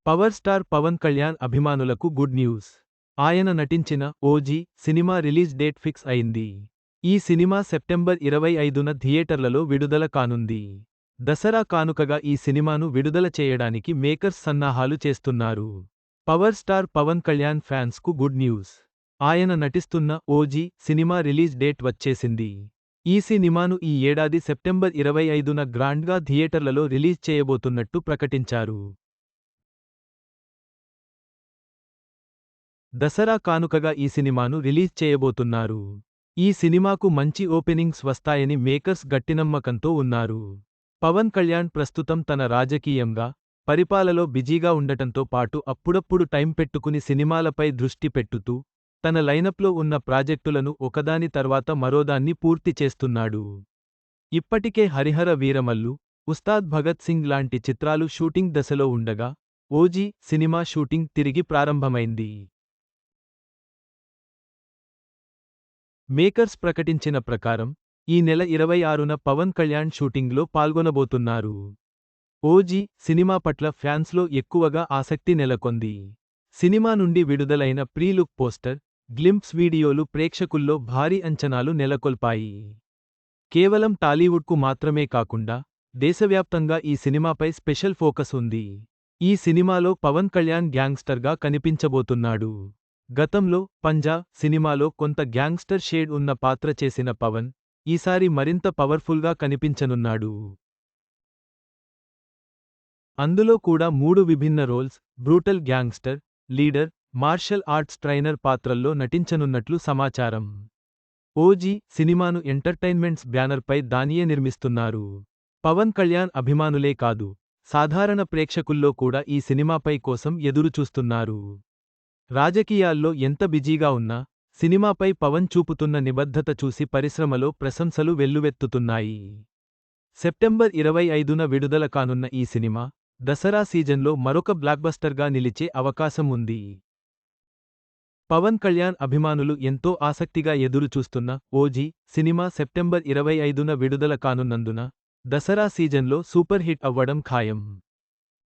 Power star Pawan Kalyan అభిమానులకు good news. ఆయన నటించిన OG cinema release date fix అయింది. ఈ సినిమా సెప్టెంబర్ 25న థియేటర్లలో విడుదల కానుంది. దసరా కానుకగా ఈ సినిమాను విడుదల చేయడానికి మేకర్స్ సన్నాహాలు చేస్తున్నారు. Power star Pawan Kalyan fans కు గుడ్ న్యూస్. ఆయన నటిస్తున్న ఓజీ సినిమా రిలీజ్ డేట్ వచ్చేసింది. ఈ సినిమాను ఈ ఏడాది సెప్టెంబర్ 25న గ్రాండ్గా థియేటర్లలో రిలీజ్ చేయబోతున్నట్టు ప్రకటించారు. దసరా కానుకగా ఈ సినిమాను రిలీజ్ చేయబోతున్నారు. ఈ సినిమాకు మంచి ఓపెనింగ్స్ వస్తాయని మేకర్స్ గట్టినమ్మకంతో ఉన్నారు. పవన్ కళ్యాణ్ ప్రస్తుతం తన రాజకీయంగా, పరిపాలలో బిజీగా ఉండటంతో పాటు అప్పుడప్పుడు టైం పెట్టుకుని సినిమాలపై దృష్టి పెట్టుతూ, తన లైనప్లో ఉన్న ప్రాజెక్టులను ఒకదాని తర్వాత మరోదాన్ని పూర్తి చేస్తున్నాడు. ఇప్పటికే హరిహర వీరమల్లు, ఉస్తాద్ భగత్ సింగ్ లాంటి చిత్రాలు షూటింగ్ దశలో ఉండగా, ఓజీ సినిమా షూటింగ్ తిరిగి ప్రారంభమైంది. మేకర్స్ ప్రకటించిన ప్రకారం, ఈ నెల 26న పవన్ కళ్యాణ్ షూటింగ్లో పాల్గొనబోతున్నారు. ఓజీ సినిమా పట్ల ఫ్యాన్స్లో ఎక్కువగా ఆసక్తి నెలకొంది. సినిమా నుండి విడుదలైన ప్రీ లుక్ పోస్టర్, గ్లింప్స్ వీడియోలు ప్రేక్షకుల్లో భారీ అంచనాలు నెలకొల్పాయి. కేవలం టాలీవుడ్కు మాత్రమే కాకుండా, దేశవ్యాప్తంగా ఈ సినిమాపై స్పెషల్ ఫోకస్ ఉంది. ఈ సినిమాలో పవన్ కళ్యాణ్ గ్యాంగ్స్టర్గా కనిపించబోతున్నాడు. గతంలో పంజా సినిమాలో కొంత గ్యాంగ్స్టర్ షేడ్ ఉన్న పాత్ర చేసిన పవన్, ఈసారి మరింత పవర్ఫుల్గా కనిపించనున్నాడు. అందులో కూడా 3 విభిన్న roles, brutal gangster, leader, martial arts trainer పాత్రల్లో నటించనున్నట్లు సమాచారం. ఓజీ సినిమాను ఎంటర్టైన్మెంట్స్ బ్యానర్పై దానియే నిర్మిస్తున్నారు. పవన్ కళ్యాణ్ అభిమానులే కాదు, సాధారణ ప్రేక్షకుల్లో కూడా ఈ సినిమాపై కోసం ఎదురుచూస్తున్నారు. రాజకీయాల్లో ఎంత బిజీగా ఉన్నా, సినిమాపై పవన్ చూపుతున్న నిబద్ధత చూసి పరిశ్రమలో ప్రశంసలు వెల్లువెత్తుతున్నాయి. సెప్టెంబర్ 25న విడుదల కానున్న ఈ సినిమా, దసరా సీజన్లో మరొక బ్లాక్బస్టర్గా నిలిచే అవకాశం ఉంది. పవన్ కళ్యాణ్ అభిమానులు ఎంతో ఆసక్తిగా ఎదురుచూస్తున్న ఓజీ సినిమా సెప్టెంబర్ 25న విడుదల కానున్నందున, దసరా సీజన్లో సూపర్ హిట్ అవ్వడం ఖాయం.